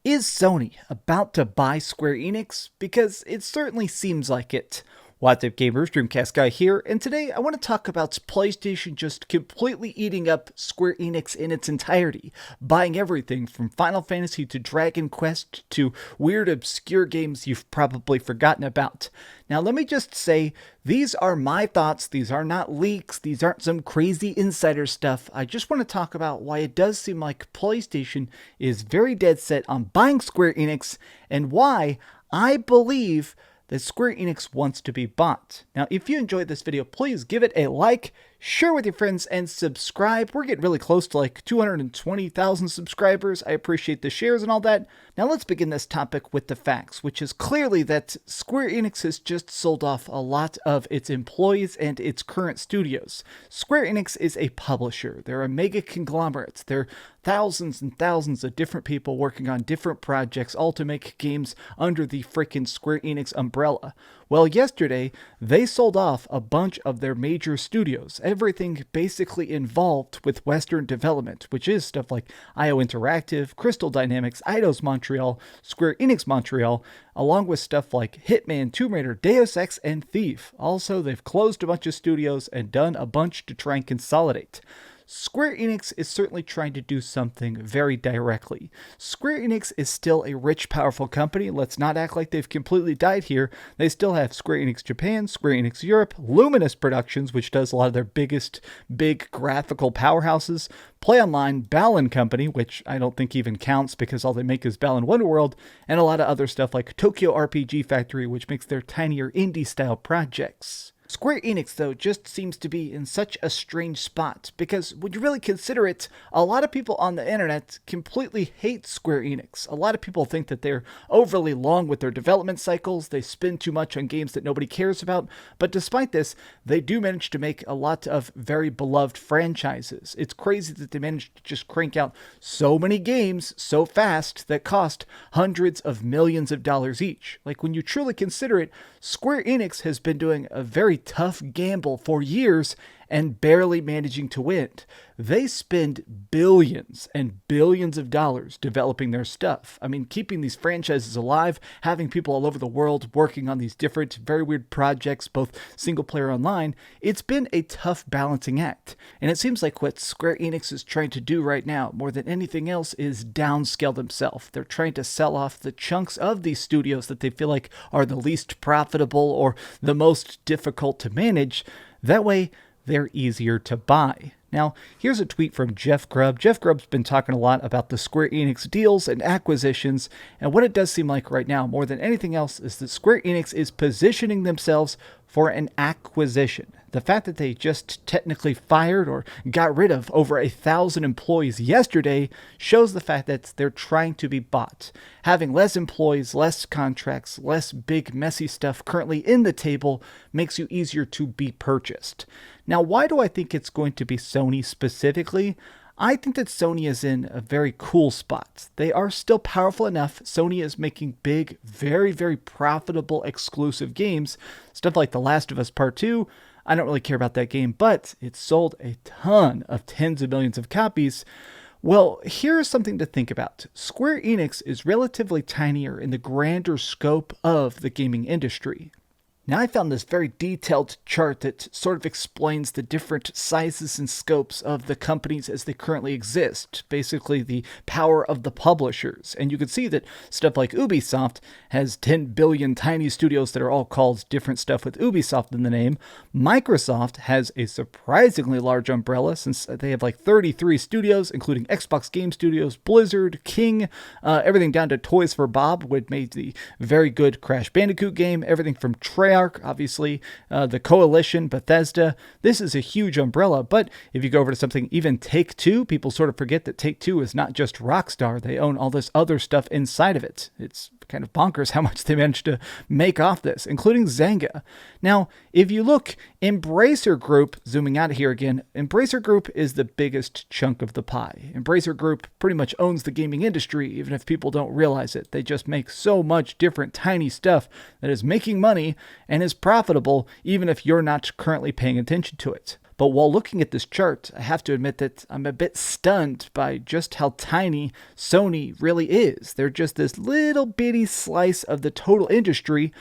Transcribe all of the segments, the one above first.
Is Sony about to buy Square Enix? Because it certainly seems like it. What's up, gamers? DreamcastGuy here, and today I want to talk about PlayStation just completely eating up Square Enix in its entirety, buying everything from Final Fantasy to Dragon Quest to weird obscure games you've probably forgotten about. Now let me just say, these are my thoughts, these are not leaks, these aren't some crazy insider stuff. I just want to talk about why it does seem like PlayStation is very dead set on buying Square Enix, and why I believe that Square Enix wants to be bought. Now, if you enjoyed this video, please give it a like, share with your friends, and subscribe. We're getting really close to like 220,000 subscribers. I appreciate the shares and all that. Now let's begin this topic with the facts, which is clearly that Square Enix has just sold off a lot of its employees and its current studios. Square Enix is a publisher. They're a mega conglomerate. They're thousands and thousands of different people working on different projects, all to make games under the freaking Square Enix umbrella. Well, yesterday, they sold off a bunch of their major studios, everything basically involved with Western development, which is stuff like IO Interactive, Crystal Dynamics, Eidos Montreal, Square Enix Montreal, along with stuff like Hitman, Tomb Raider, Deus Ex, and Thief. Also, they've closed a bunch of studios and done a bunch to try and consolidate. Square Enix is certainly trying to do something very directly. Square Enix is still a rich, powerful company. Let's not act like they've completely died here. They still have Square Enix Japan, Square Enix Europe, Luminous Productions, which does a lot of their biggest, big graphical powerhouses, Play Online, Balan Company, which I don't think even counts because all they make is Balan Wonderworld, and a lot of other stuff like Tokyo RPG Factory, which makes their tinier indie-style projects. Square Enix, though, just seems to be in such a strange spot, because when you really consider it, a lot of people on the internet completely hate Square Enix. A lot of people think that they're overly long with their development cycles, they spend too much on games that nobody cares about, but despite this, they do manage to make a lot of very beloved franchises. It's crazy that they managed to just crank out so many games so fast that cost hundreds of millions of dollars each. Like, when you truly consider it, Square Enix has been doing a very tough gamble for years and barely managing to win. They spend billions and billions of dollars developing their stuff. I mean, keeping these franchises alive, having people all over the world working on these different, very weird projects, both single player online, it's been a tough balancing act. And it seems like what Square Enix is trying to do right now, more than anything else, is downscale themselves. They're trying to sell off the chunks of these studios that they feel like are the least profitable or the most difficult to manage. That way, they're easier to buy. Now, here's a tweet from Jeff Grubb. Jeff Grubb's been talking a lot about the Square Enix deals and acquisitions, and what it does seem like right now, more than anything else, is that Square Enix is positioning themselves for an acquisition. The fact that they just technically fired or got rid of over 1,000 employees yesterday shows the fact that they're trying to be bought. Having less employees, less contracts, less big messy stuff currently in the table makes you easier to be purchased. Now, why do I think it's going to be Sony specifically? I think that Sony is in a very cool spot. They are still powerful enough. Sony is making big, very, very profitable exclusive games. Stuff like The Last of Us Part 2. I don't really care about that game, but it sold a ton of tens of millions of copies. Well, here's something to think about. Square Enix is relatively tinier in the grander scope of the gaming industry. Now, I found this very detailed chart that sort of explains the different sizes and scopes of the companies as they currently exist, basically the power of the publishers. And you can see that stuff like Ubisoft has 10 billion tiny studios that are all called different stuff with Ubisoft in the name. Microsoft has a surprisingly large umbrella since they have like 33 studios, including Xbox Game Studios, Blizzard, King, everything down to Toys for Bob, which made the very good Crash Bandicoot game, everything from Treyarch, obviously, the Coalition, Bethesda. This is a huge umbrella, but if you go over to something even Take-Two, people sort of forget that Take-Two is not just Rockstar. They own all this other stuff inside of it. It's kind of bonkers how much they managed to make off this, including Zynga. Now, if you look, Embracer Group, zooming out of here again, Embracer Group is the biggest chunk of the pie. Embracer Group pretty much owns the gaming industry, even if people don't realize it. They just make so much different tiny stuff that is making money and is profitable, even if you're not currently paying attention to it. But while looking at this chart, I have to admit that I'm a bit stunned by just how tiny Sony really is. They're just this little bitty slice of the total industry,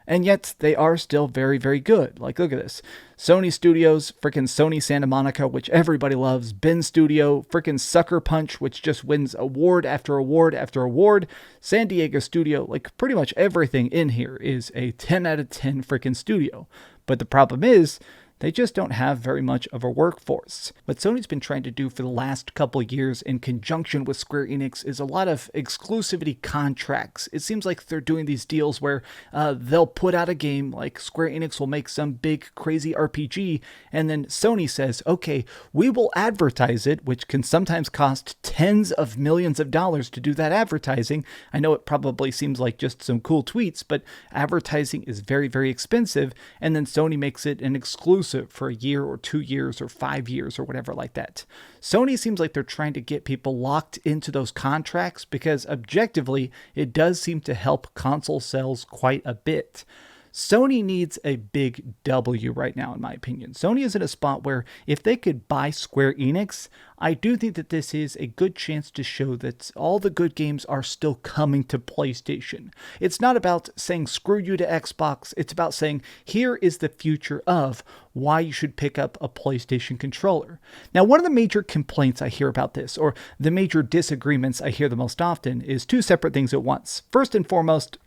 and yet they are still very, very good. Like, look at this. Sony Studios, freaking Sony Santa Monica, which everybody loves. Ben Studio, freaking Sucker Punch, which just wins award after award after award. San Diego Studio, like pretty much everything in here is a 10 out of 10 freaking studio. But the problem is, they just don't have very much of a workforce. What Sony's been trying to do for the last couple of years in conjunction with Square Enix is a lot of exclusivity contracts. It seems like they're doing these deals where they'll put out a game, like Square Enix will make some big crazy RPG, and then Sony says, okay, we will advertise it, which can sometimes cost tens of millions of dollars to do that advertising. I know it probably seems like just some cool tweets, but advertising is very, very expensive, and then Sony makes it an exclusive for a year or 2 years or 5 years or whatever like that. Sony seems like they're trying to get people locked into those contracts because objectively, it does seem to help console sales quite a bit. Sony needs a big W right now, in my opinion. Sony is in a spot where if they could buy Square Enix, I do think that this is a good chance to show that all the good games are still coming to PlayStation. It's not about saying screw you to Xbox. It's about saying here is the future of why you should pick up a PlayStation controller. Now, one of the major complaints I hear about this, or the major disagreements I hear the most often, is two separate things at once. First and foremost,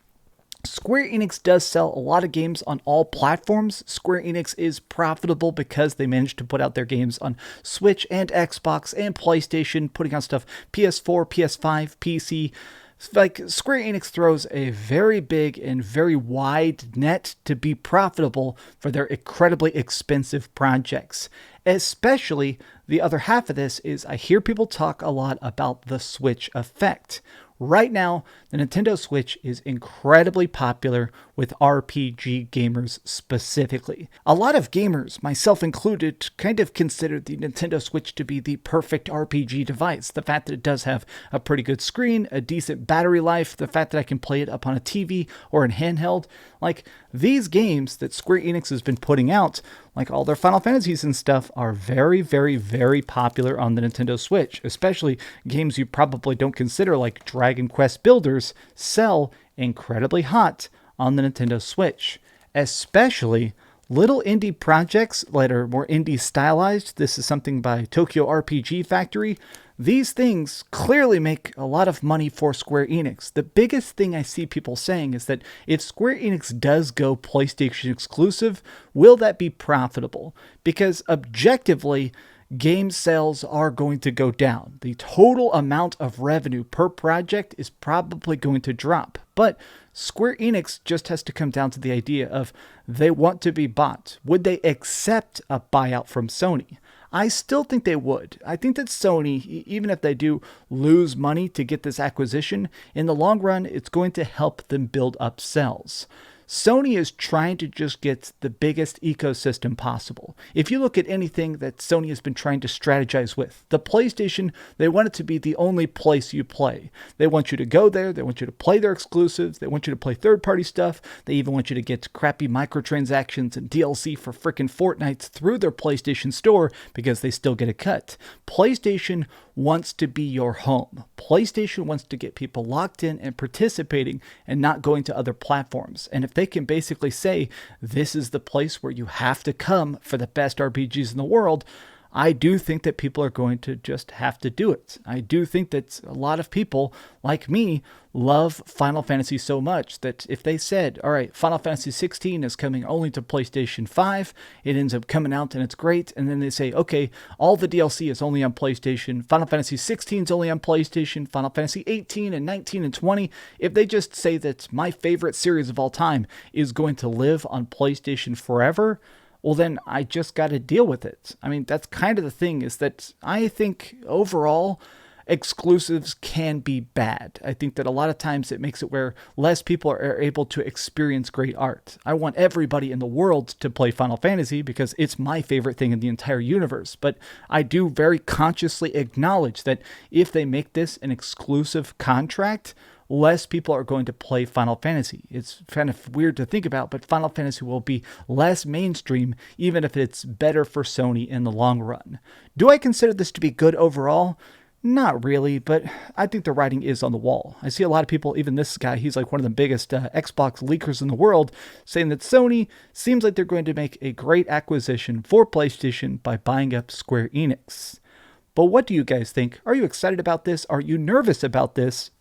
Square Enix does sell a lot of games on all platforms. Square Enix is profitable because they managed to put out their games on Switch and Xbox and PlayStation, putting out stuff PS4, PS5, PC. Like, Square Enix throws a very big and very wide net to be profitable for their incredibly expensive projects. Especially, the other half of this is I hear people talk a lot about the Switch effect. Right now, the Nintendo Switch is incredibly popular with RPG gamers specifically. A lot of gamers, myself included, kind of consider the Nintendo Switch to be the perfect RPG device. The fact that it does have a pretty good screen, a decent battery life, the fact that I can play it up on a TV or in handheld. Like, these games that Square Enix has been putting out, like all their Final Fantasies and stuff, are very, very, very popular on the Nintendo Switch. Especially games you probably don't consider, like Dragon Quest Builders, sell incredibly hot on the Nintendo Switch. Especially little indie projects that are more indie stylized. This is something by Tokyo RPG Factory. These things clearly make a lot of money for Square Enix. The biggest thing I see people saying is that if Square Enix does go PlayStation exclusive, will that be profitable? Because objectively, game sales are going to go down. The total amount of revenue per project is probably going to drop. But Square Enix just has to come down to the idea of they want to be bought. Would they accept a buyout from Sony? I still think they would. I think that Sony, even if they do lose money to get this acquisition, in the long run, it's going to help them build up sales. Sony is trying to just get the biggest ecosystem possible. If you look at anything that Sony has been trying to strategize with, the PlayStation, they want it to be the only place you play. They want you to go there. They want you to play their exclusives. They want you to play third-party stuff. They even want you to get crappy microtransactions and DLC for frickin' Fortnite through their PlayStation Store because they still get a cut. PlayStation wants to be your home. PlayStation wants to get people locked in and participating and not going to other platforms. And if they can basically say, this is the place where you have to come for the best RPGs in the world, I do think that people are going to just have to do it. I do think that a lot of people, like me, love Final Fantasy so much that if they said, all right, Final Fantasy 16 is coming only to PlayStation 5, it ends up coming out and it's great, and then they say, okay, all the DLC is only on PlayStation, Final Fantasy 16 is only on PlayStation, Final Fantasy 18 and 19 and 20, if they just say that my favorite series of all time is going to live on PlayStation forever, well, then I just got to deal with it. I mean, that's kind of the thing, is that I think overall exclusives can be bad. I think that a lot of times it makes it where less people are able to experience great art. I want everybody in the world to play Final Fantasy because it's my favorite thing in the entire universe. But I do very consciously acknowledge that if they make this an exclusive contract, less people are going to play Final Fantasy. It's kind of weird to think about, but Final Fantasy will be less mainstream, even if it's better for Sony in the long run. Do I consider this to be good overall? Not really, but I think the writing is on the wall. I see a lot of people, even this guy, he's like one of the biggest Xbox leakers in the world, saying that Sony seems like they're going to make a great acquisition for PlayStation by buying up Square Enix. But what do you guys think? Are you excited about this? Are you nervous about this?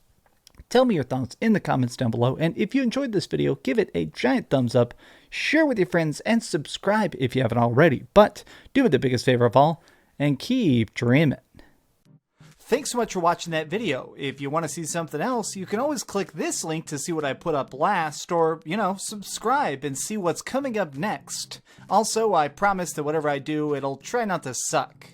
Tell me your thoughts in the comments down below, and if you enjoyed this video, give it a giant thumbs up, share with your friends, and subscribe if you haven't already. But do me the biggest favor of all, and keep dreaming. Thanks so much for watching that video. If you want to see something else, you can always click this link to see what I put up last, or, subscribe and see what's coming up next. Also, I promise that whatever I do, it'll try not to suck.